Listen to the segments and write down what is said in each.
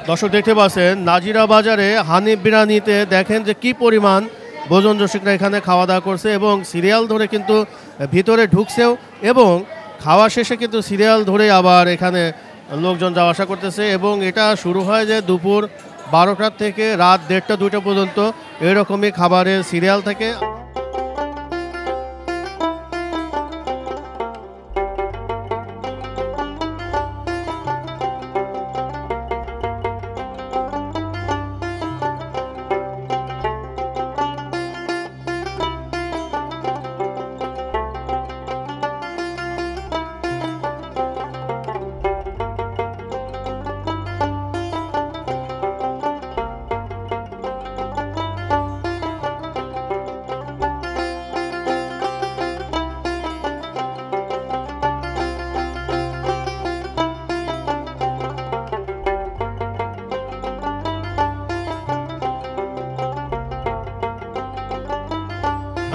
দর্শক দেখতে পাচ্ছেন নাজিরা বাজারে হানিফ বিরিয়ানিতে দেখেন যে কি পরিমাণ ভোজন রসিকরা এখানে খাওয়া দাওয়া করছে এবং সিরিয়াল ধরে কিন্তু ভিতরে ঢুকছেও এবং খাওয়া শেষে কিন্তু সিরিয়াল ধরে আবার এখানে লোকজন যাওয়া আসা করতেছে এবং এটা শুরু হয় যে দুপুর 12টা থেকে রাত 1:30-2টা পর্যন্ত এরকমই খাবারের সিরিয়াল থাকে।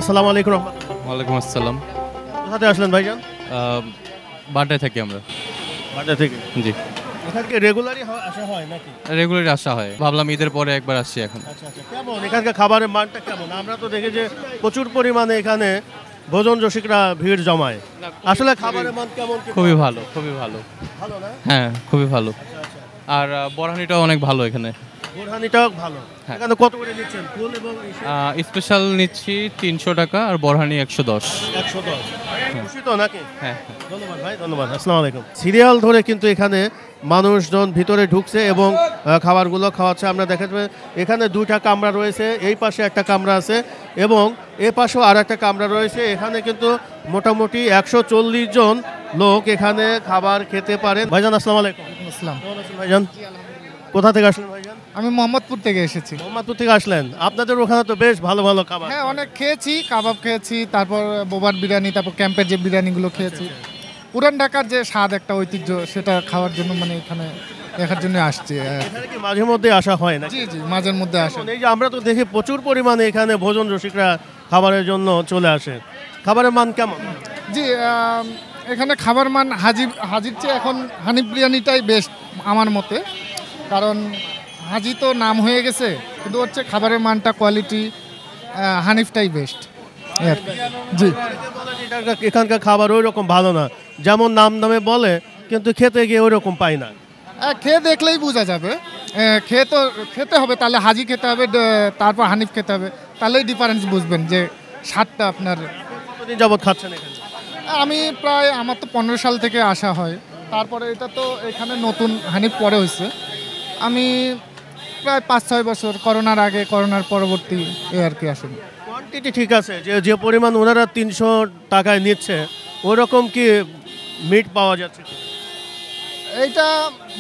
আসসালামু আলাইকুম রহমতুল্লাহ। ওয়ালাইকুম আসসালাম। কোথাতে আসলেন ভাইজান? বাড্ডায় থাকি আমরা। বাড্ডা থেকে? জি। এখানকে রেগুলারই আসা হয় নাকি? রেগুলারই আসা হয়, ভাবলাম ঈদের পরে একবার আসছি এখন। আচ্ছা আচ্ছা, কেমন এখানকার খাবারের মানটা কেমন? আমরা তো দেখি যে প্রচুর পরিমাণে এখানে ভোজন রসিকরা ভিড় জমায়, আসলে খাবারের মান কেমন? খুবই ভালো, খুবই ভালো। ভালো না? হ্যাঁ, খুবই ভালো। আচ্ছা আচ্ছা, আর বরহানিটাও অনেক ভালো এখানে। বোরহানিটাও ভালো। হ্যাঁ। এখানে কত করে নিচ্ছেন ফুল এবং স্পেশাল নিচ্ছি 300 টাকা আর বরহানি 110। 110? খুশি তো নাকি? হ্যাঁ। ধন্যবাদ ভাই, ধন্যবাদ। আসসালামু আলাইকুম। সিরিয়াল ধরে কিন্তু এখানে মানুষজন ভিতরে ঢুকছে এবং খাবারগুলো খাওয়াচ্ছে। আমরা দেখাতে পাই এখানে 2টা কামরা রয়েছে, এই পাশে একটা কামরা আছে এবং এ পাশেও আর একটা কামরা রয়েছে। এখানে কিন্তু মোটামুটি 140 জন লোক এখানে খাবার খেতে পারেন। ভাইজান আসসালামু আলাইকুম। আসসালাম। কেমন আছেন ভাইজান? কোথা থেকে আসলেন ভাইজান? আমি মোহাম্মদপুর থেকে এসেছি। মোহাম্মদপুর থেকে আসলেন। আপনাদের ওখানে তো বেশ ভালো ভালো খাবার। হ্যাঁ, অনেক খেয়েছি, কাবাব খেয়েছি, তারপর বোবার বিরিয়ানি, তারপর ক্যাম্পের যে বিরিয়ানিগুলো খেয়েছি। পুরান ঢাকার যে স্বাদ একটা ঐতিহ্য, সেটা খাওয়ার জন্য মানে এখানে দেখার জন্য আসছি। এখানে কি মাঝে মধ্যে আসা হয় না? জি জি, মাঝের মধ্যে আসে। এই যে আমরা তো দেখি প্রচুর পরিমাণে এখানে ভোজন রসিকরা খাবারের জন্য চলে আসে। খাবারের মান কেমন? জি, এখানে খাবার মান হাজির চেয়ে এখন হানিফ বিরিয়ানিটাই বেস্ট আমার মতে, কারণ হাজি তো নাম হয়ে গেছে, কিন্তু হচ্ছে খাবারের মানটা, কোয়ালিটি হানিফটাই বেস্ট। জি, এখানকার খাবার ওই রকম ভালো না, যেমন নাম নামে বলে, কিন্তু খেতে গিয়ে ওই রকম পাই না। খেয়ে দেখলেই বোঝা যাবে। খেতে হবে, তাহলে হাজি খেতে হবে, তারপর হানিফ খেতে হবে, তাহলেই ডিফারেন্স বুঝবেন যে স্বাদটা আপনার। কতদিন যাবত খাচ্ছেন এখানে? আমি প্রায়, আমার তো 15 সাল থেকে আসা হয়, তারপরে এটা তো এখানে নতুন হানিফ পরে হয়েছে। আমি প্রায় 5-6 বছর, করোনার আগে, করোনার পরবর্তী এই আর কি আসেন। কোয়ান্টিটি ঠিক আছে, যে পরিমাণ ওনারা 300 টাকায় নিচ্ছে ওই রকম কি মিট পাওয়া যাচ্ছে? এইটা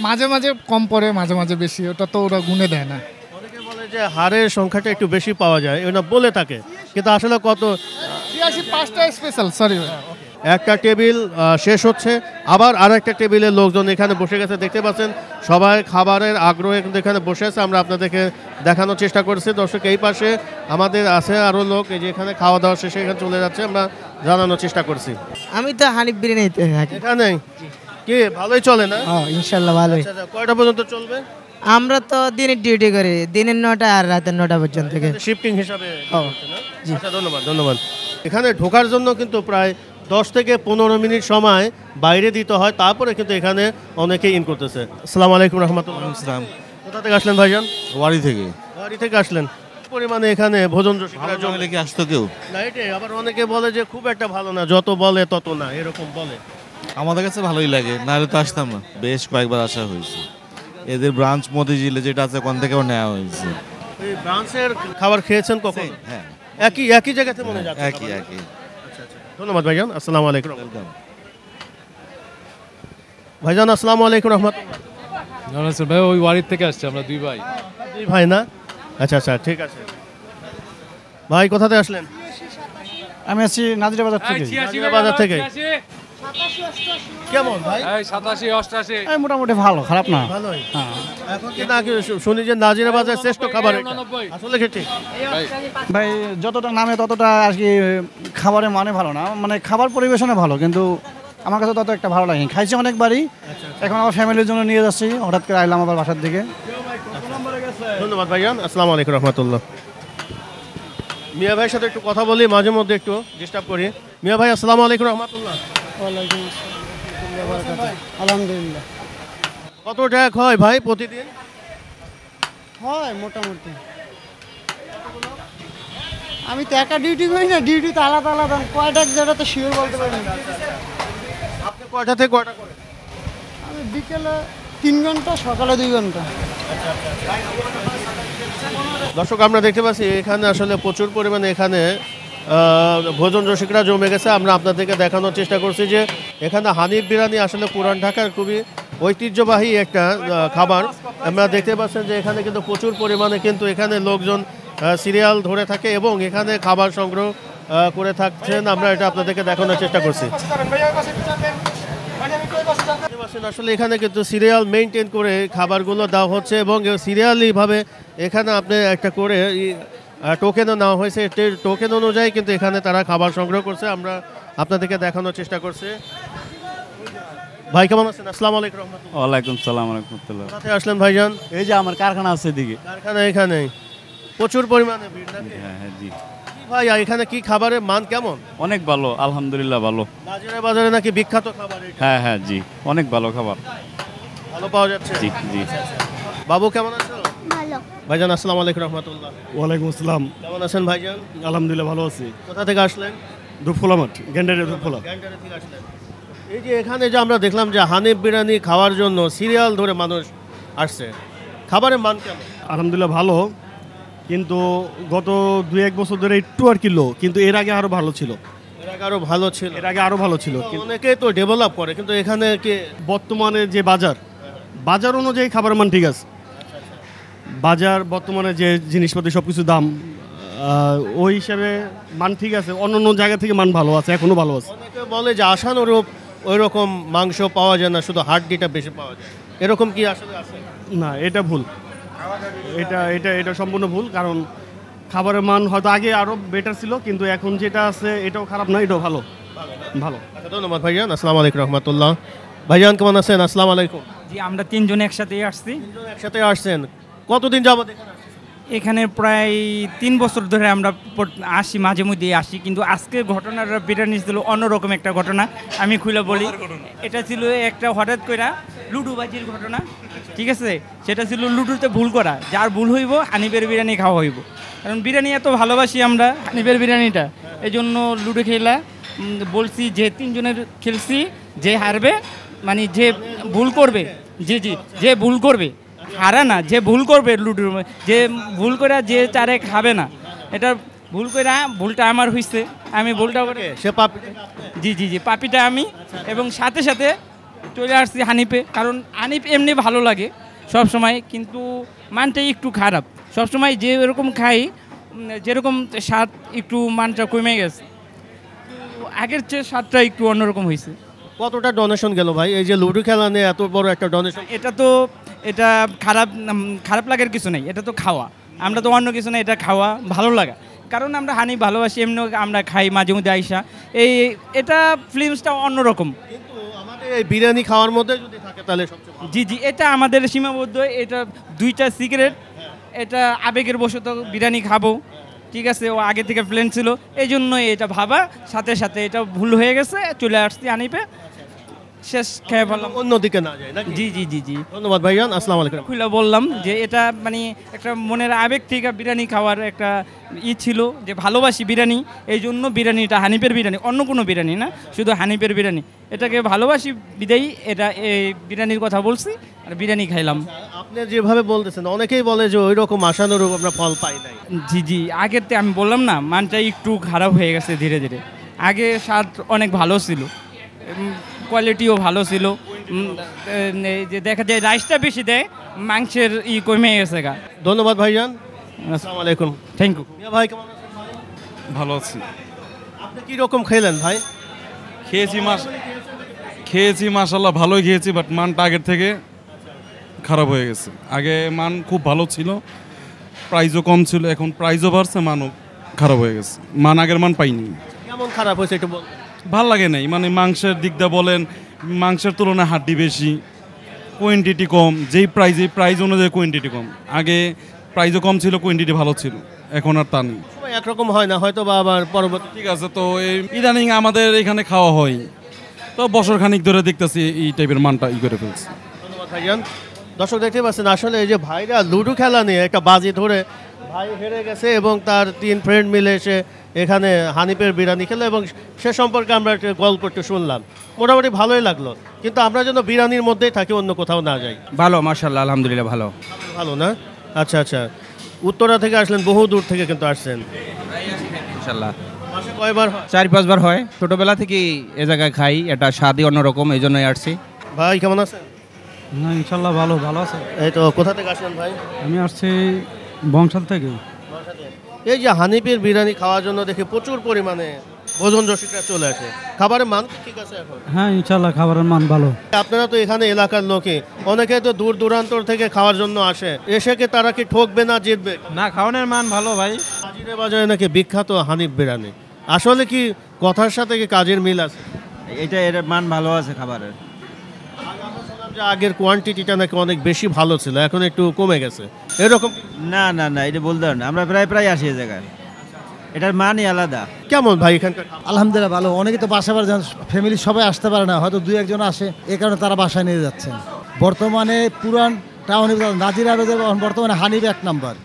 মাঝে মাঝে কম পড়ে, মাঝে মাঝে বেশি, ওটা তো ওরা গুনে দেয় না। অনেকে বলে যে হাড়ের সংখ্যাটা একটু বেশি পাওয়া যায়, ওটা বলে থাকে, কিন্তু আসলে কত? 5টা স্পেশাল, সরি। একটা টেবিল শেষ হচ্ছে, আবার আর একটা টেবিলের লোকজন এখানে বসে গেছে, দেখতে পাচ্ছেন সবাই খাবারের আগ্রহে কিন্তু এখানে বসে আছে। আমরা আপনাদেরকে দেখানোর চেষ্টা করছি। দর্শক এই পাশে আমাদের আছে আরও লোক, এই যে এখানে খাওয়া দাওয়া শেষে এখানে চলে যাচ্ছে, আমরা জানানোর চেষ্টা করছি। আমি তো হানিফ বিরিয়ানিতে থাকি। এখানে কি ভালোই চলে না? ইনশাল্লাহ ভালোই। আচ্ছা, কয়টা পর্যন্ত চলবে? আমরা তো দিনের ডিউটি করি, দিনের 9টা আর রাতের 9টা পর্যন্ত। শিফটিং হিসাবে হচ্ছে না? আচ্ছা, ধন্যবাদ ধন্যবাদ। এখানে ঢোকার জন্য কিন্তু প্রায় 10 থেকে 15 মিনিট সময় বাইরে দিতে হয়, তারপরে কিন্তু এখানে অনেকেই ইন করতেছে। আসসালামু আলাইকুম রহমতুল্লাহ। ইসলাম। কোথা থেকে আসলেন ভাইজান? ওয়ারি থেকে। বাড়ি থেকে আসলেন। পরিমাণে এখানে ভোজন রসিকরা জমলে কি আসতো কেউ? না, এটাই আবার অনেকে বলে যে খুব একটা ভালো না, যত বলে তত না, এরকম বলে। আমাদের কাছে ভালোই লাগে, নাহলে তো আসতাম না। বেশ কয়েকবার আসা হয়েছে। এদের ব্রাঞ্চ মতিঝিলে যেটা আছে, ওখান থেকেও নেওয়া হয়েছে। এই ব্রাঞ্চের খাবার খেয়েছেন কখন? হ্যাঁ, একই জায়গাতে মনে যাচ্ছে? একই। আচ্ছা আচ্ছা, ধন্যবাদ ভাইজান। আসসালামু আলাইকুম ভাইজান। আসসালামু আলাইকুম রহমতুল্লাহ। ভাই ওই ওয়ারির থেকে আসছে, আমরা দুই ভাই। দুই ভাই না? আচ্ছা আচ্ছা, ঠিক আছে। ভাই কোথাতে আসলেন? আমি আছি নাজিরা বাজার থেকে। নাজিরা বাজার থেকে। কেমন ভাই? 87, 88। মোটামুটি ভালো, খারাপ না। ভালোই। হ্যাঁ। এখন কি নাকি শুনি যে নাজিরা বাজার শ্রেষ্ঠ খাবার এটা? আসলে কি ঠিক? ভাই যতটা নামে ততটা আর কি খাবারের মানে ভালো না, মানে খাবার পরিবেশনে ভালো, কিন্তু আমার কাছে তত একটা ভালো লাগেনি। খাইছি অনেকবারই, এখন আমার ফ্যামিলির জন্য নিয়ে যাচ্ছি, হঠাৎ করে আইলাম আবার বাসার দিকে। ধন্যবাদ ভাইজান, আসসালামু আলাইকুম রহমতুল্লাহ। মিয়া ভাইয়ের সাথে একটু কথা বলি, মাঝে মধ্যে একটু ডিস্টার্ব করি। মিয়া ভাই, আসসালামু আলাইকুম রহমতুল্লাহ। ওয়ালাইকুম আসসালাম। আলহামদুলিল্লাহ। কত টাকা হয় ভাই প্রতিদিন? হয় মোটামুটি। আমি তো একা ডিউটি করি না, ডিউটি তো আলাদা আলাদা, কয়টা যেটা তো শিওর বলতে পারি না। আপনি কয়টা থেকে কয়টা করেন? আমি বিকেলে 3 ঘন্টা, সকালে 2 ঘন্টা। দর্শক, আমরা দেখতে পাচ্ছি এখানে আসলে প্রচুর পরিমাণে এখানে ভোজন রসিকরা জমে গেছে। আমরা আপনাদেরকে দেখানোর চেষ্টা করছি যে এখানে হানিফ বিরিয়ানি আসলে পুরান ঢাকার খুবই ঐতিহ্যবাহী একটা খাবার। আমরা দেখতে পাচ্ছেন যে এখানে কিন্তু প্রচুর পরিমাণে কিন্তু এখানে লোকজন সিরিয়াল ধরে থাকে এবং এখানে খাবার সংগ্রহ করে থাকছেন। আমরা এটা আপনাদেরকে দেখানোর চেষ্টা করছি। আসলে এখানে কিন্তু সিরিয়াল মেনটেন করে খাবারগুলো দেওয়া হচ্ছে এবং সিরিয়ালিভাবে এখানে আপনি একটা করে টোকেনও নেওয়া হয়েছে। টোকেন অনুযায়ী কিন্তু এখানে তারা খাবার সংগ্রহ করছে। আমরা আপনাদেরকে দেখানোর চেষ্টা করছি। ভাই কেমন আছেন? আসসালামু আলাইকুম রহমতুল্লাহ। ওয়ালাইকুম সালাম রহমতুল্লাহ। কোথায় আসলেন ভাইজান? এই যে আমার কারখানা আছে এদিকে। কারখানা এখানে প্রচুর পরিমাণে ভিড় নাকি? হ্যাঁ হ্যাঁ জি। ভাই এখানে কি খাবারের মান কেমন? অনেক ভালো, আলহামদুলিল্লাহ ভালো। বাজারে বাজারে নাকি বিখ্যাত খাবার এটা? হ্যাঁ হ্যাঁ জি, অনেক ভালো খাবার। ভালো পাওয়া যাচ্ছে? জি জি। বাবু কেমন আছো? ভালো। ভাইজান আসসালামু আলাইকুম রহমতুল্লাহ। ওয়ালাইকুম আসসালাম। কেমন আছেন ভাইজান? আলহামদুলিল্লাহ ভালো আছি। কোথা থেকে আসলেন? দুপফলা মাঠ, গ্যান্ডারে দুপফলা। গ্যান্ডারি থেকে আসলেন। এই যে এখানে যে আমরা দেখলাম যে হানিফ বিরিয়ানি খাওয়ার জন্য সিরিয়াল ধরে মানুষ আসছে, খাবারের মান কেমন? আলহামদুলিল্লাহ ভালো, কিন্তু গত 2-1 বছর ধরে একটু আর কি লো, কিন্তু এর আগে আরো ভালো ছিল। এর আগে আরো ভালো ছিল? এর আগে আরো ভালো ছিল। অনেকেই তো ডেভেলপ করে, কিন্তু এখানে কি বর্তমানে যে বাজার অনুযায়ী খাবারের মান ঠিক আছে। বাজার বর্তমানে যে জিনিসপাতি সব কিছু দাম, ওই হিসাবে মান ঠিক আছে। অন্য অন্য জায়গা থেকে মান ভালো আছে, এখনো ভালো আছে। অনেকে বলে যে আশানুরূপ ওই রকম মাংস পাওয়া যায় না, শুধু হাড্ডিটা বেশি পাওয়া যায়। এরকম কি আসলে আছে? না, এটা ভুল। এটা সম্পূর্ণ ভুল, কারণ খাবারের মান হয়তো আগে আরো বেটার ছিল, কিন্তু এখন যেটা আছে এটাও খারাপ না, এটাও ভালো। আচ্ছা, ধন্যবাদ ভাইজান, আসসালামু আলাইকুম রহমতুল্লাহ। ভাইজান কেমন আছেন? আসসালামু আলাইকুম। জি, আমরা 3 জন একসাথেই আসছি। একসাথে আসছেন, কতদিন যাবত এখানে? এখানে প্রায় 3 বছর ধরে আমরা আসি, মাঝে মধ্যে আসি। কিন্তু আজকের ঘটনাটা বিরিয়ানি ছিল অন্যরকম একটা ঘটনা। আমি খুলে বলি, এটা ছিল একটা হঠাৎ করে লুডুবাজির ঘটনা, ঠিক আছে? সেটা ছিল লুডুতে ভুল করা, যার ভুল হইব হানিফের বিরিয়ানি খাওয়া হইব। কারণ বিরিয়ানি এত ভালোবাসি আমরা, হানিফের বিরিয়ানিটা, এই জন্য লুডো খেলা বলছি যে 3 জনের খেলছি, যে হারবে মানে যে ভুল করবে, যে ভুল করবে, হারা না, যে ভুল করবে লুডোর, যে ভুল করে যে চারে খাবে না, এটা ভুল করে ভুলটা আমার হয়েছে, আমি ভুলটা করে সে পাপি। জি, পাপিটা আমি। এবং সাথে সাথে চলে আসছি হানিফে, কারণ হানিফ এমনি ভালো লাগে সব সময়, কিন্তু মানটা একটু খারাপ। সব সময় যে এরকম খাই, যেরকম স্বাদ, একটু মানটা কমে গেছে, আগের চেয়ে স্বাদটা একটু অন্যরকম হয়েছে। কতটা ডোনেশন গেল ভাই এই যে লুডো খেলা নিয়ে এত বড় একটা ডোনেশন? এটা খারাপ লাগার কিছু নেই, এটা তো খাওয়া, আমরা তো অন্য কিছু না, এটা খাওয়া ভালো লাগা, কারণ আমরা হানি ভালোবাসি, এমনি আমরা খাই মাঝে মধ্যে আইসা। এটা ফিল্মসটা অন্যরকম, কিন্তু আমাদের এই বিরিয়ানি খাওয়ার মধ্যে যদি থাকে তাহলে সবচেয়ে ভালো। জি, এটা আমাদের সীমাবদ্ধ। এটা 2টা সিগারেট, এটা আবেগের বশত বিরিয়ানি খাবো, ঠিক আছে? ও আগে থেকে প্ল্যান ছিল, এই জন্যই এটা ভাবা, সাথে সাথে এটা ভুল হয়ে গেছে, চলে আসছি হানিফে, শেষ খেয়ে বললাম অন্যদিকে না যায় নাকি? জি। ধন্যবাদ ভাইজান, আসসালামু আলাইকুম। খুলে বললাম যে এটা মানে একটা মনের আবেগ থেকে বিরিয়ানি খাওয়ার একটা ছিল, যে ভালোবাসি বিরিয়ানি, এই জন্য বিরিয়ানিটা হানিফের বিরিয়ানি, অন্য কোনো বিরিয়ানি না, শুধু হানিফের বিরিয়ানি, এটাকে ভালোবাসি বিদায়ী এটা এই বিরিয়ানির কথা বলছি, আর বিরিয়ানি খাইলাম। আপনি যেভাবে বলতেছেন, অনেকেই বলে যে ওই রকম আশানুরূপ আমরা ফল পাই নাই। জি, আগের থেকে আমি বললাম না, মানটা একটু খারাপ হয়ে গেছে ধীরে ধীরে। আগে স্বাদ অনেক ভালো ছিল, কোয়ালিটিও ভালো ছিল, যে দেখা যায় রাইসটা বেশি দেয়, মাংসের কমে গেছে গা। ধন্যবাদ ভাইজান, আসসালামু আলাইকুম। Thank you. ভাই কেমন আছেন? ভালো আছি। আপনি কি রকম খেলেন ভাই? খেয়েছি মাশাআল্লাহ, ভালোই খেয়েছি, বাট মানটা আগের থেকে খারাপ হয়ে গেছে। আগে মান খুব ভালো ছিল, প্রাইসও কম ছিল, এখন প্রাইসও বাড়ছে, মানও খারাপ হয়ে গেছে। মান আগের মান পাইনি। কেমন খারাপ হয়েছে একটু বলুন। ভাল লাগে নাই, মানে মাংসের দিক দিয়ে বলেন, মাংসের তুলনায় হাড্ডি বেশি, কোয়ান্টিটি কম, যেই প্রাইজ অনুযায়ী কোয়ান্টিটি কম। আগে প্রাইজও কম ছিল, কোয়ান্টিটি ভালো ছিল, এখন আর তা নেই। সবাই একরকম হয় না হয়তো, বা আবার পরবর্তী। ঠিক আছে, তো এই ইদানিং আমাদের এখানে খাওয়া হয়, তো বছর খানিক ধরে দেখতেছি এই টাইপের মানটা করে ফেলছে। ধন্যবাদ ভাইজান। দর্শক দেখতে পাচ্ছেন আসলে এই যে ভাইরা লুডো খেলা নিয়ে একটা বাজি ধরে ভাই হেরে গেছে এবং তার 3 ফ্রেন্ড মিলে এসে এখানে হানিফের বিরিয়ানি খেলো এবং সে সম্পর্কে আমরা একটা গল্প একটু শুনলাম, মোটামুটি ভালোই লাগলো। কিন্তু আমরা যেন বিরিয়ানির মধ্যেই থাকি, অন্য কোথাও না যাই। ভালো, মাশাআল্লাহ, আলহামদুলিল্লাহ ভালো। ভালো না? আচ্ছা আচ্ছা, উত্তরা থেকে আসলেন, বহু দূর থেকে কিন্তু আসছেন। ইনশাআল্লাহ মাসে কয়বার হয়? 4-5 বার হয়। ছোটবেলা থেকেই এ জায়গায় খাই, এটা স্বাদই অন্যরকম, এই জন্যই আসছি। ভাই কেমন আছেন? না ইনশাল্লাহ ভালো ভালো আছে। এই তো, কোথা থেকে আসলেন ভাই? আমি আসছি বংশাল থেকে। এই যে হানিফের বিরিয়ানি খাওয়ার জন্য দেখি প্রচুর পরিমাণে ভোজন রসিকরা চলে আসে। খাবারের মান কি ঠিক আছে এখন? হ্যাঁ ইনশাল্লাহ খাবারের মান ভালো। আপনারা তো এখানে এলাকার লোকে, অনেকে তো দূর দূরান্তর থেকে খাওয়ার জন্য আসে, এসে কি তারা কি ঠকবে না জিতবে? না, খাওয়ানোর মান ভালো ভাই। নাজিরা বাজারে নাকি বিখ্যাত হানিফ বিরিয়ানি, আসলে কি কথার সাথে কি কাজের মিল আছে? এর মান ভালো আছে খাবারের। যে আগের কোয়ান্টিটিটা নাকি অনেক বেশি ভালো ছিল, এখন একটু কমে গেছে, এরকম? না না না, এটা বলতে পারেন, আমরা প্রায় আসি এই জায়গায়, এটার মানই আলাদা। কেমন ভাই এখানকার? আলহামদুলিল্লাহ ভালো। অনেকে তো বাসা বাড়ি ফ্যামিলির সবাই আসতে পারে না, হয়তো 2-1 আসে, এই কারণে তারা বাসায় নিয়ে যাচ্ছেন। বর্তমানে পুরান টাউনে নাজিরা বাজার বর্তমানে হানিফ 1 নাম্বার।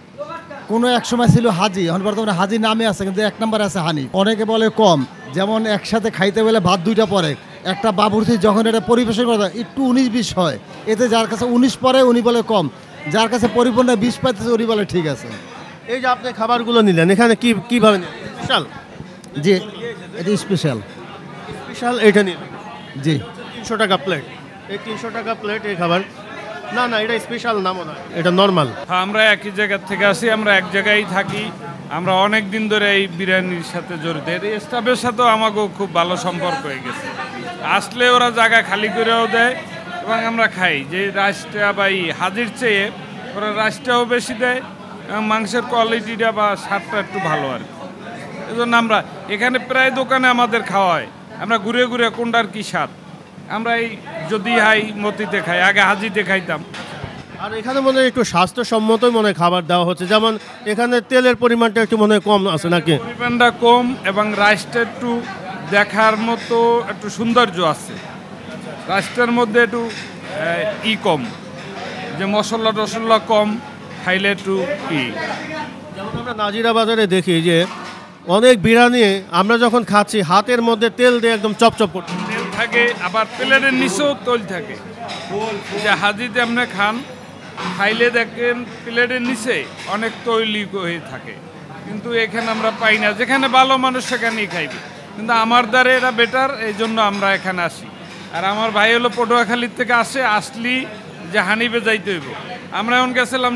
কোনো এক সময় ছিল হাজি, এখন বর্তমানে হাজি নামে আছে, কিন্তু 1 নাম্বার আছে হানিফ। অনেকে বলে কম, যেমন একসাথে খাইতে গেলে ভাত 2টা পরে, একটা বাবুর্চি যখন এটা পরিবেশন করা একটু 19-20 হয়, এতে যার কাছে 19 পরে উনি বলে কম, যার কাছে পরিপূর্ণ 20 পাইতেছে উনি বলে ঠিক আছে। এই যে আপনি খাবারগুলো নিলেন, এখানে কিভাবে স্পেশাল? জি, এটা স্পেশাল। স্পেশাল এটা নিলেন? জি। 300 টাকা প্লেট। এই 300 টাকা প্লেট এই খাবার? না না, এটা স্পেশাল না মনে হয়, এটা নর্মাল। আমরা একই জায়গা থেকে আসি, আমরা এক জায়গায় থাকি, আমরা অনেক দিন ধরে এই বিরিয়ানির সাথে জড়িত। এই স্টাফের সাথেও আমাকেও খুব ভালো সম্পর্ক হয়ে গেছে। আসলে ওরা জায়গা খালি করেও দেয় এবং আমরা খাই। যে রাইসটা বা হাজির চেয়ে ওরা রাইসটাও বেশি দেয় এবং মাংসের কোয়ালিটিটা বা স্বাদটা একটু ভালো আর কি। এই জন্য আমরা এখানে প্রায় দোকানে আমাদের খাওয়া হয়, আমরা ঘুরে ঘুরে কোনটার কী স্বাদ, আমরা এই যদি হাই মতিতে খাই, আগে হাজিতে খাইতাম। আর এখানে মনে হয় একটু স্বাস্থ্যসম্মতই মনে হয় খাবার দেওয়া হচ্ছে, যেমন এখানে তেলের পরিমাণটা একটু মনে হয় কম আছে নাকি? পরিমাণটা কম এবং রাইসটা একটু দেখার মতো একটু সৌন্দর্য আছে। রাইসটার মধ্যে একটু কম, যে মশলা টশলা কম, খাইলে একটু যেমন আমরা নাজিরা বাজারে দেখি যে অনেক বিরিয়ানি আমরা যখন খাচ্ছি হাতের মধ্যে তেল দিয়ে একদম চপচপ করছে, তেল থাকে, আবার প্লেটের নিচেও তেল থাকে। যে হাজিতে আপনি খান, খাইলে দেখেন প্লেটের নিচে অনেক তৈলি হয়ে থাকে, কিন্তু এখানে আমরা পাই না। যেখানে ভালো মানুষ সেখানেই খাইবে, কিন্তু আমার দ্বারা এটা বেটার, এই জন্য আমরা এখানে আসি। আর আমার ভাই হলো পটুয়াখালীর থেকে আসলি যে হানিফে যাইতে হইব। আমরা এখন গেছিলাম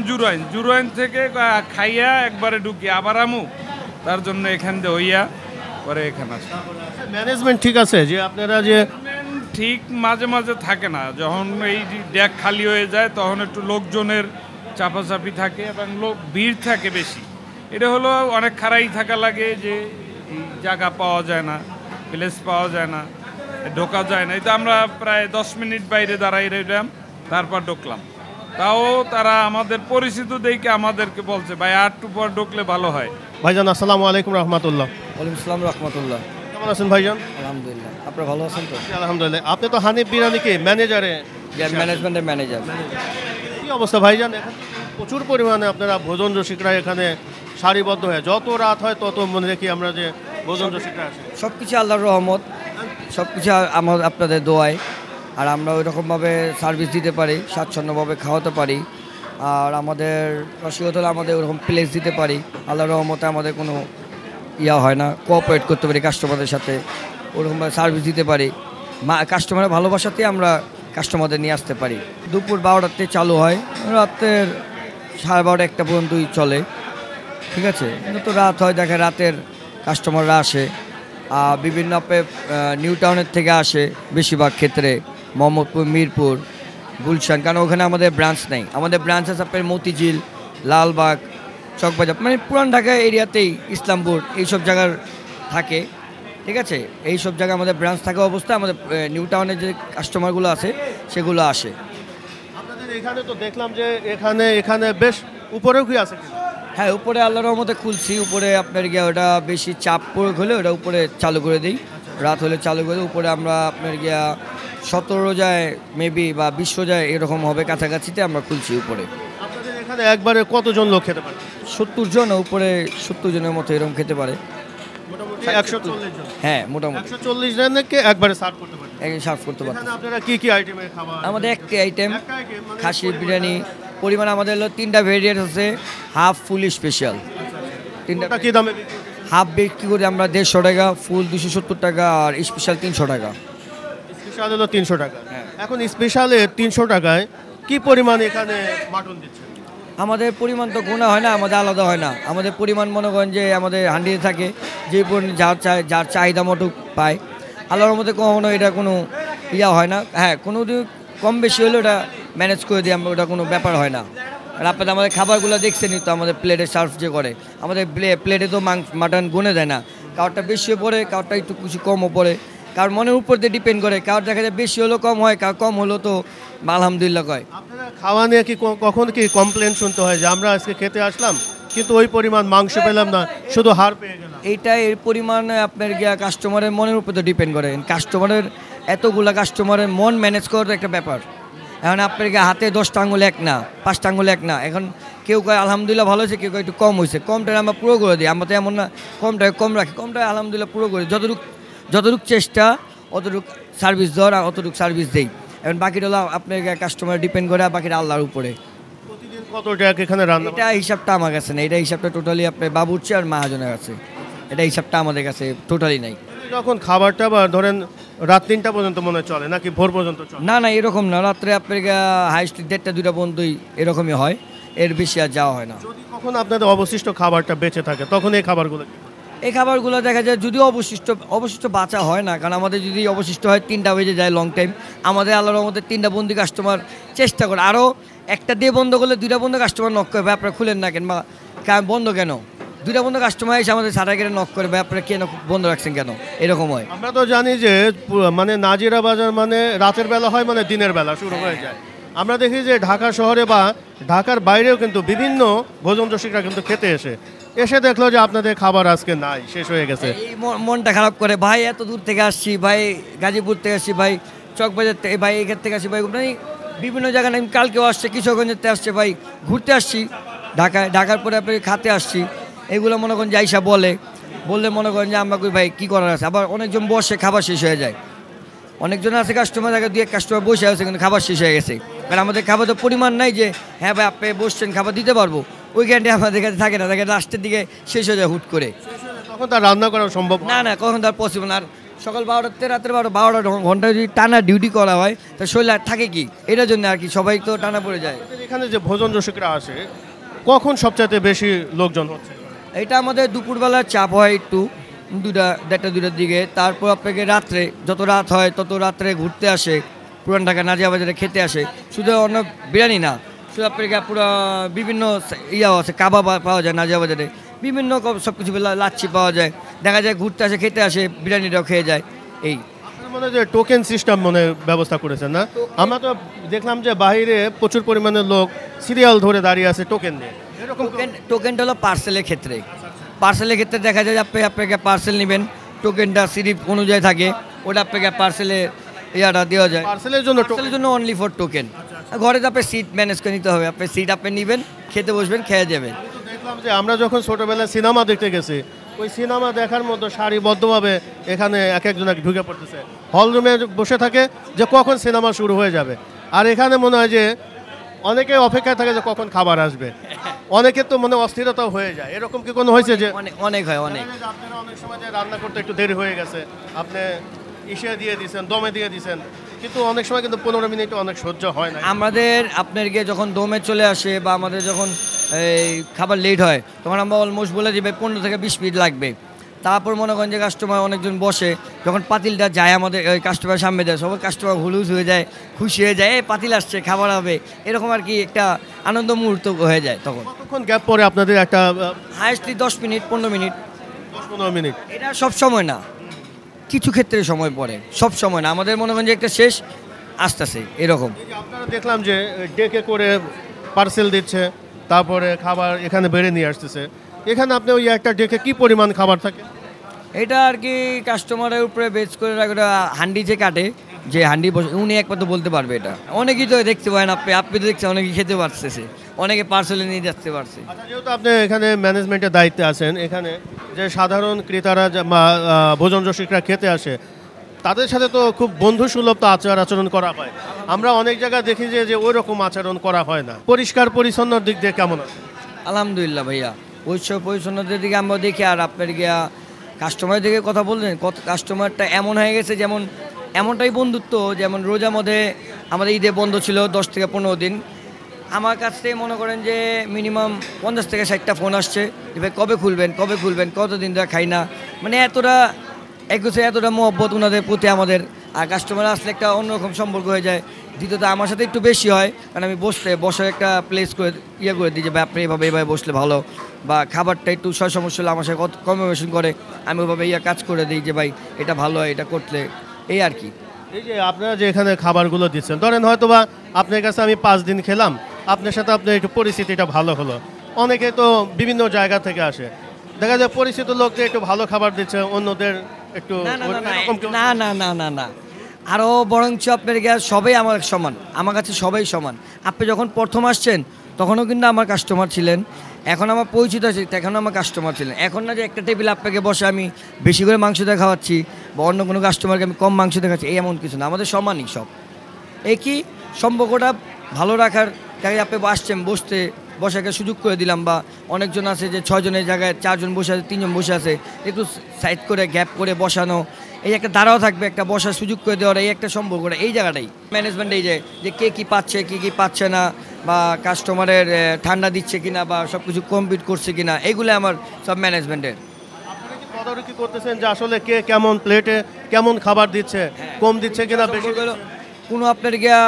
জুরাইন থেকে খাইয়া একবারে ঢুকি আবার আমু, তার জন্য এখান দিয়ে হইয়া পরে এখানে আসি। ম্যানেজমেন্ট ঠিক আছে যে আপনারা যে? ঠিক মাঝে মাঝে থাকে না, যখন এই ডেক খালি হয়ে যায় তখন একটু লোকজনের চাপাচাপি থাকে এবং ভিড় থাকে বেশি। এটা হলো অনেক খারাই থাকা লাগে, যে জায়গা পাওয়া যায় না, প্লেস পাওয়া যায় না, ঢোকা যায় না। এটা আমরা প্রায় 10 মিনিট বাইরে দাঁড়াই রইলাম, তারপর ঢুকলাম। তাও তারা আমাদের পরিচিত দেখে আমাদেরকে বলছে ভাই আর একটু পর ঢুকলে ভালো হয়। ভাইজান আসসালামু আলাইকুম রহমতুল্লাহ। ওয়ালাইকুম আসসালাম রহমতুল্লাহ। কেমন আছেন ভাইজান? আলহামদুলিল্লাহ, আপনারা ভালো আছেন তো? আলহামদুলিল্লাহ। আপনি তো হানিফ বিরিয়ানিকে ম্যানেজারে? ম্যানেজমেন্টের ম্যানেজার। কি অবস্থা ভাইজান? এখন প্রচুর পরিমাণে আপনারা ভোজন রসিকরা এখানে সারিবদ্ধ হয়ে, যত রাত হয় তত মনে রাখি আমরা যে ভোজন রসিকরা আসে। সব কিছু আল্লাহর রহমত, সব কিছু আপনাদের দোয়ায়, আর আমরা ওই রকমভাবে সার্ভিস দিতে পারি, স্বাচ্ছন্দ্যভাবে খাওয়াতে পারি, আর আমাদের রসিকতা হলে আমাদের ওরকম প্লেস দিতে পারি। আল্লাহর রহমতে আমাদের কোনো হয় না, কোঅপারেট করতে পারি কাস্টমারদের সাথে, ওরকমভাবে সার্ভিস দিতে পারি। কাস্টমারের ভালোবাসাতে আমরা কাস্টমারদের নিয়ে আসতে পারি। দুপুর 12টাতে চালু হয়, রাতের 12:30-1টা পর্যন্তই চলে, ঠিক আছে। কিন্তু তো রাত হয়, দেখে রাতের কাস্টমাররা আসে, বিভিন্ন নিউ টাউনের থেকে আসে বেশিরভাগ ক্ষেত্রে, মোহাম্মদপুর, মিরপুর, গুলশান, কারণ ওখানে আমাদের ব্রাঞ্চ নেই। আমাদের ব্রাঞ্চ আছে আপনার মতিঝিল, লালবাগ, চকবাজার, মানে পুরান ঢাকা এরিয়াতেই, ইসলামপুর, এইসব জায়গার থাকে, ঠিক আছে। এইসব জায়গায় আমাদের ব্রাঞ্চ থাকা অবস্থায় আমাদের নিউ টাউনের যে কাস্টমারগুলো আছে সেগুলো আসে। এখানে তো দেখলাম যে এখানে এখানে বেশ উপরেও কি আছে কিনা? হ্যাঁ, উপরে আল্লাহর রহমতে খুলছি। উপরে আপনার গিয়ে ওটা বেশি চাপ প্রয়োগ হলে ওটা উপরে চালু করে দিই, রাত হলে চালু করে দিই। উপরে আমরা আপনার গিয়া 17 রোজায় মেবি বা 20 রোজায় এরকম হবে কাছাকাছিতে আমরা খুলছি উপরে। আপনাদের এখানে একবারে কতজন লোক খেতে পারে? 70 জন, উপরে 70 জনের মতো এরকম খেতে পারে। মোটামুটি 140 জন। হ্যাঁ, মোটামুটি 140 জনকে একবারে সার্ভ করতে পারে। একজন সার্ভ করতে পারে। এখানে আপনারা কি কি আইটেমের খাবার? আমাদের একটি আইটেম খাসির বিরিয়ানি। পরিমাণ আমাদের হলো 3টা ভেরিয়েন্ট আছে, হাফ ফুল স্পেশাল। 3টা কি দামে? হাফ বিক্রি করি আমরা 150 টাকা, ফুল 270 টাকা, আর স্পেশাল 300 টাকা। স্পেশাল হলো 300 টাকা। এখন স্পেশালে 300 টাকায় কি পরিমাণ এখানে মাটন দিচ্ছে? আমাদের পরিমাণ তো গোনা হয় না, আমাদের আলাদা হয় না। আমাদের পরিমাণ মনে করেন যে আমাদের হান্ডিতে থাকে, যে যার চাহিদা মতো পায়। আল্লাহর মধ্যে কখনো এটা কোনো ইয়া হয় না। হ্যাঁ, কোনো কম বেশি হলে ওটা ম্যানেজ করে দিই আমরা, ওটা কোনো ব্যাপার হয় না। আর আপনাদের আমাদের খাবারগুলো দেখছেনই তো, আমাদের প্লেটে সার্ভ যে করে, আমাদের প্লেটে তো মাটন গুনে দেয় না। কারোরটা বেশিও পড়ে, কারোরটা একটু কিছু কমও পড়ে, কারোর মনের উপর দিয়ে ডিপেন্ড করে। কারোর দেখা যায় বেশি হলেও কম হয়, কার কম হলেও তো আলহামদুলিল্লাহ কয়। আপনারা খাওয়া নিয়ে কি কখন কি কমপ্লেন শুনতে হয় যে আমরা আজকে খেতে আসলাম কিন্তু ওই পরিমাণ মাংস পেলাম না, শুধু হাড় পেয়ে গেলাম? এইটা এর পরিমাণে আপনার গিয়া কাস্টমারের মনের উপর তো ডিপেন্ড করে। কাস্টমারের এতগুলা কাস্টমারের মন ম্যানেজ করার একটা ব্যাপার। এখন আপনার গিয়ে হাতে 10টা আঙুল এক না, 5টা আঙুল এক না। এখন কেউ কয় আলহামদুলিল্লাহ ভালো হয়েছে, কেউ কয় একটু কম হয়েছে। কমটা আমরা পুরো করে দিই, আমরা তো এমন না কমটায় কম রাখি, কমটায় আলহামদুলিল্লাহ পুরো করি। যতটুকু চেষ্টা অতটুকু সার্ভিস দেওয়ার, অতটুকু সার্ভিস দেই। এখন বাকিটা হলো আপনার কাস্টমার ডিপেন্ড করে, বাকিটা আল্লাহর উপরে। প্রতিদিন কত টাকা এখানে রান্না? এটা হিসাবটা আমার কাছে নেই, এটা হিসাবটা টোটালি আপনার বাবুর্চি আর মাহাজনের কাছে। এটা হিসাবটা আমাদের কাছে টোটালি নাই। যখন খাবারটা বা ধরেন রাত 3টা পর্যন্ত মনে চলে নাকি ভোর পর্যন্ত চলে? না না, এরকম না। রাত্রে আপনার হাইস্ট 1:30-2টা পর্যন্তই এরকমই হয়, এর বেশি আর যাওয়া হয় না। যদি কখন আপনাদের অবশিষ্ট খাবারটা বেঁচে থাকে তখন এই খাবারগুলো এই খাবারগুলো দেখা যায় যদিও অবশিষ্ট বাঁচা হয় না, কারণ আমাদের যদি অবশিষ্ট হয় 3টা বেজে যায় লং টাইম। আমাদের আল্লাহর রহমতে 3টা বন্দি কাস্টমার চেষ্টা করে, আরও একটা দিয়ে বন্ধ করলে 2টা বন্ধ কাস্টমার নক করে, ভাই আপনারা খুলেন না কেন বা বন্ধ কেন? 2টা বন্ধ কাস্টমার এসে আমাদের সারা কেটে নক করে, ভাই আপনারা কেন বন্ধ রাখছেন কেন? এরকম হয়। আমরা তো জানি যে মানে নাজিরা বাজার মানে রাতের বেলা হয়, মানে দিনের বেলা শুরু হয়ে যায়। আমরা দেখি যে ঢাকা শহরে বা ঢাকার বাইরেও কিন্তু বিভিন্ন ভোজন রসিকরা কিন্তু খেতে এসে দেখলো যে আপনাদের খাবার আজকে নাই, শেষ হয়ে গেছে। এই মনটা খারাপ করে, ভাই এত দূর থেকে আসছি, ভাই গাজীপুর থেকে আসছি, ভাই চকবাজার থেকে, ভাই এখান থেকে আসছি, ভাই বিভিন্ন জায়গায় আমি কালকেও আসছে, কিশোরগঞ্জের থেকে আসছে, ভাই ঘুরতে আসছি ঢাকার পরে আপনি খাতে আসছি। এগুলো মনে করেন যে আইসা বললে মনে করেন যে আমরা কই ভাই কী করার আছে। আবার অনেকজন বসে খাবার শেষ হয়ে যায়, অনেকজন আছে কাস্টমার থাকে 2-1 কাস্টমার বসে আছে কিন্তু খাবার শেষ হয়ে গেছে। কারণ আমাদের খাবার তো পরিমাণ নাই যে হ্যাঁ ভাই আপনি বসছেন খাবার দিতে পারবো, ওই গ্যারান্টি আমাদের কাছে থাকে না, থাকে লাস্টের দিকে শেষ হয়ে যায় হুট করে। তখন তার রান্না করা সম্ভব না, কখন তার পসিবল। আর সকাল 12টাতে রাতের 12টা ঘন্টা যদি টানা ডিউটি করা হয় তা শরীর আর থাকে কি, এটার জন্য আর কি সবাই তো টানা পড়ে যায়। এখানে যে ভোজন রসিকরা আসে কখন সবচাইতে বেশি লোকজন হচ্ছে? এটা আমাদের দুপুরবেলার চাপ হয় একটু 1:30-2টার দিকে। তারপর আপনাকে রাত্রে যত রাত হয় তত রাত্রে ঘুরতে আসে, পুরান ঢাকা নাজিয়া বাজারে খেতে আসে। শুধু অন্য বিরিয়ানি না, শুধু আপনাকে পুরো বিভিন্ন ইয়া আছে, কাবাব পাওয়া যায় নাজিয়া বাজারে, বিভিন্ন সব কিছু লাচ্ছি পাওয়া যায়। দেখা যায় ঘুরতে আসে, খেতে আসে, বিরিয়ানিটাও খেয়ে যায়। এই মানে যে টোকেন সিস্টেম মনে ব্যবস্থা করেছেন না? আমরা তো দেখলাম যে বাইরে প্রচুর পরিমাণে লোক সিরিয়াল ধরে দাঁড়িয়ে আছে টোকেন নিয়ে। এরকম টোকেনটা হলো পার্সেলের ক্ষেত্রে দেখা যায় আপনাকে পার্সেল নেবেন, টোকেনটা সিরিপ অনুযায়ী থাকে, ওটা আপনাকে পার্সেলে ইয়াটা দেওয়া যায়। পার্সেলের জন্য অনলি ফর টোকেন। ঘরে তো আপনার সিট ম্যানেজ করে নিতে হবে, আপনি সিট আপনি নেবেন, খেতে বসবেন, খেয়ে যাবেন। দেখলাম যে আমরা যখন ছোটবেলায় সিনেমা দেখতে গেছি, ওই সিনেমা দেখার মতো সারিবদ্ধভাবে এখানে একজন ঢুকে পড়তেছে, হল রুমে বসে থাকে যে কখন সিনেমা শুরু হয়ে যাবে। আর এখানে মনে হয় যে অনেকে অপেক্ষায় থাকে যে কখন খাবার আসবে, অনেকের তো মনে অস্থিরতাও হয়ে যায়। এরকম কি কোনো হয়েছে যে? অনেক হয়, অনেক। আপনারা অনেক সময় যে রান্না করতে একটু দেরি হয়ে গেছে, আপনি ইসে দিয়ে দিয়েছেন, দমে দিয়ে দিয়েছেন, কিন্তু অনেক সময় কিন্তু 15 মিনিট অনেক সহ্য হয় না। আমাদের আপনার গিয়ে যখন দমে চলে আসে বা আমাদের যখন এই খাবার লেট হয় তখন আমরা অলমোস্ট বলে দিই 15 থেকে 20 মিনিট লাগবে। তারপর মনে করেন যে কাস্টমার অনেকজন বসে, যখন পাতিলটা যায় আমাদের ওই কাস্টমার সামনে দেয়, সবাই কাস্টমার হুলুস হয়ে যায়, খুশি হয়ে যায়, পাতিল আসছে, খাবার হবে, এরকম আর কি একটা আনন্দ মুহূর্ত হয়ে যায়। তখন কতক্ষণ গ্যাপ পরে আপনাদের একটা? হাইয়েস্টলি 10 মিনিট 15 মিনিট। 10-15 মিনিট। এটা সব সময় না, কিছু ক্ষেত্রে সময় পড়ে, সব সময় না। আমাদের মনে করেন যে একটা শেষ আসতেছে এরকম। আপনারা দেখলাম যে ডেকে করে পার্সেল দিচ্ছে, তারপরে খাবার এখানে বেড়ে নিয়ে আসতেছে। এখানে আপনি ওই একটা ডেকে কি পরিমাণ খাবার থাকে? এটা আর কি কাস্টমারের উপরে বেস করে রাখা, হান্ডি যে কাটে, যে হান্ডি বসে উনি একমাত্র বলতে পারবে এটা। অনেকেই তো দেখতে পারেন, আপনি তো দেখছেন অনেকেই খেতে পারতেছে, অনেকে পার্সেলে নিয়ে যাচ্ছে পারছে। যেহেতু আপনি এখানে ম্যানেজমেন্টের দায়িত্বে আছেন, এখানে যে সাধারণ ক্রেতারা ভোজন রসিকরা খেতে আসে তাদের সাথে তো খুব বন্ধুসুলভ তো আচরণ করা হয়। আমরা অনেক জায়গায় দেখি যে ওই রকম আচরণ করা হয় না। পরিষ্কার পরিচ্ছন্নর দিক দিয়ে কেমন আছে? আলহামদুলিল্লাহ ভাইয়া, পরিষ্কার পরিচ্ছন্নতার দিকে আমরা দেখি। আর আপনার গিয়া কাস্টমারের দিকে কথা বললেন, কত কাস্টমারটা এমন হয়ে গেছে, যেমন এমনটাই বন্ধুত্ব, যেমন রোজার মধ্যে আমাদের ঈদে বন্ধ ছিল 10 থেকে 15 দিন। আমার কাছ থেকে মনে করেন যে মিনিমাম 50 থেকে 60টা ফোন আসছে যে ভাই কবে খুলবেন, কবে খুলবেন, কতদিন ধরে খাই না। মানে এতটা একগুছে, এতটা মহব্বত ওনাদের প্রতি আমাদের। আর কাস্টমার আসলে একটা অন্যরকম সম্পর্ক হয়ে যায়। দ্বিতীয়ত আমার সাথে একটু বেশি হয়, কারণ আমি বসার একটা প্লেস করে করে দিই যে ভাই আপনি এভাবে বসলে ভালো, বা খাবারটা একটু সমস্যা হলে আমার সাথে কমিউনিকেশন করে, আমি ওইভাবে কাজ করে দিই যে ভাই এটা ভালো হয়, এটা করলে এই আর কি। এই যে আপনারা যে এখানে খাবারগুলো দিচ্ছেন, ধরেন হয়তো বা আপনার কাছে আমি 5 দিন খেলাম, আপনার সাথে আপনার একটু পরিস্থিতিটা ভালো হলো। অনেকে তো বিভিন্ন জায়গা থেকে আসে, দেখা যায় পরিচিত লোককে একটু ভালো খাবার দিচ্ছে, অন্যদের একটু না না না না না, আরও বরঞ্চ আপনার সবাই আমার সমান, আমার কাছে সবাই সমান। আপনি যখন প্রথম আসছেন তখনও কিন্তু আমার কাস্টমার ছিলেন, এখন আমার পরিচিত আছে তখনও আমার কাস্টমার ছিলেন। এখন না যে একটা টেবিল আপনাকে বসে আমি বেশি করে মাংস দিয়ে খাওয়াচ্ছি বা অন্য কোনো কাস্টমারকে আমি কম মাংস দেখাচ্ছি, এই এমন কিছু না, আমাদের সমানই সব। একই সম্পর্কটা ভালো রাখার জায়গায় আপনি আসছেন, বসাকে সুযোগ করে দিলাম। বা অনেকজন আছে যে 6 জনের জায়গায় 4 জন বসে আছে, 3 জন বসে আছে, একটু সাইড করে গ্যাপ করে বসানো, এই একটা দাঁড়াও থাকবে, একটা বসার সুযোগ করে দেওয়ার, এই একটা সম্পর্কটা, এই জায়গাটাই ম্যানেজমেন্ট। এই যে কে কী পাচ্ছে, কী পাচ্ছে না, বা কাস্টমারের ঠান্ডা দিচ্ছে কিনা, বা সব কিছু কমপ্লিট করছে কিনা, এগুলো আমার সব ম্যানেজমেন্টের। তদারকি করতেছেন যে আসলে কে কেমন প্লেটে কেমন খাবার দিচ্ছে, কম দিচ্ছে কিনা, বেশি। কোনো আপনার গিয়া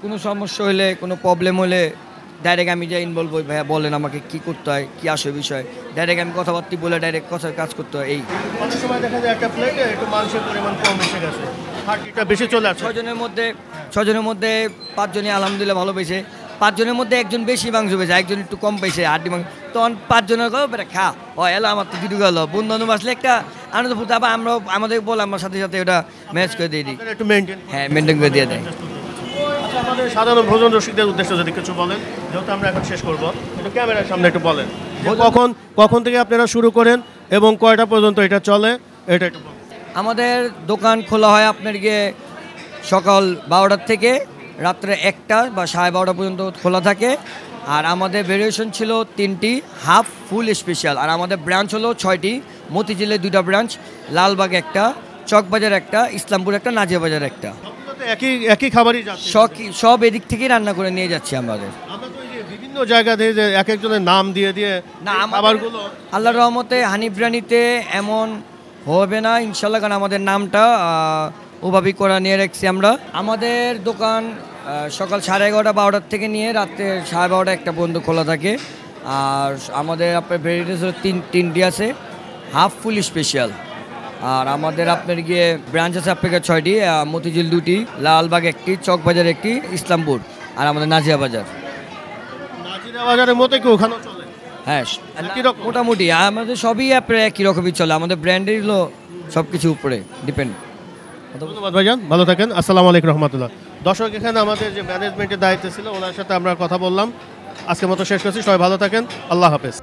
কোনো সমস্যা হলে, কোনো প্রবলেম হলে ডাইরেক্ট আমি যাই ইনভলভ হই, ভাইয়া বলেন আমাকে কী করতে হয়, কী আসে বিষয়, ডাইরেক্ট আমি কথাবার্তা বলে ডাইরেক্ট কাজ করতে হয়। এই অনেক সময় দেখা যায় একটা প্লেটে একটু মাংসের পরিমাণ কম এসে গেছে, হাড়িটা বেশি চলে আসছে। 6 জনের মধ্যে 5 জনই আলহামদুলিল্লাহ ভালো পেয়েছে। 5 জনের মধ্যে একজন বেশি মাংস পেয়েছে, একজন একটু কম পেয়েছে হাড্ডি মাংস। তখন 5 জনের খা এলো আমার তো দিদু গেল, বন্ধু বান্ধব আসলে একটা আনন্দ ফুটে। আবার আমরাও আমাদের বলে আমার সাথে সাথে ওটা ম্যানেজ করে দিয়ে দিই, একটু মেনটেন, হ্যাঁ মেনটেন করে দিয়ে দেয়। আচ্ছা, আমাদের সাধারণ ভোজন রসিকদের উদ্দেশ্যে যদি কিছু বলেন, যেহেতু আমরা এখন শেষ করবো, একটু ক্যামেরার সামনে একটু বলেন কখন থেকে আপনারা শুরু করেন এবং কয়টা পর্যন্ত এটা চলে, এটা একটু বলেন। আমাদের দোকান খোলা হয় আপনার গিয়ে সকাল 12টার থেকে রাত্রে 1টা বা 12:30 পর্যন্ত খোলা থাকে। আর আমাদের ভেরিয়েশন ছিল 3টি, হাফ, ফুল, স্পেশাল। আর আমাদের ব্রাঞ্চ হলো 6টি, মতিঝিলে 2টা ব্রাঞ্চ, লালবাগ একটা, চকবাজার একটা, ইসলামপুর একটা, নাজিয়া বাজার একটা। একই খাবারই যাচ্ছে, সব এদিক থেকেই রান্না করে নিয়ে যাচ্ছি আমাদের। বিভিন্ন জায়গা থেকে যে এক একজনের নাম দিয়ে না, খাবারগুলো আল্লাহর রহমতে হানিফ বিরিয়ানিতে এমন হবে না ইনশাল্লাহ, কারণ আমাদের নামটা ওভাবেই করা নিয়ে রাখছি আমরা। আমাদের দোকান সকাল 11:30 12টার থেকে নিয়ে রাত্রে 12:30 1টা পর্যন্ত খোলা থাকে। আর আমাদের আপনার ভেরিয়েটিস হলো 3টি আছে, হাফ, ফুল, স্পেশাল। আর আমাদের আপনার গিয়ে ব্রাঞ্চ আছে আপনার 6টি, মতিঝিল 2টি, লালবাগ 1টি, চকবাজার 1টি, ইসলামপুর, আর আমাদের নাজিয়া বাজার। নাজিয়া বাজারের মতো কি ওখানেও চলে? হ্যাঁ, মোটামুটি আমাদের সবই আপনার একই রকমই চলে, আমাদের ব্র্যান্ডের হলো সব কিছু উপরে ডিপেন্ড। ধন্যবাদ ভাইজান, ভালো থাকেন। আসসালামু আলাইকুম রহমতুল্লাহ। দর্শক, এখানে আমাদের যে ম্যানেজমেন্টের দায়িত্ব ছিল ওনার সাথে আমরা কথা বললাম। আজকের মতো শেষ করছি, সবাই ভালো থাকেন, আল্লাহ হাফেজ।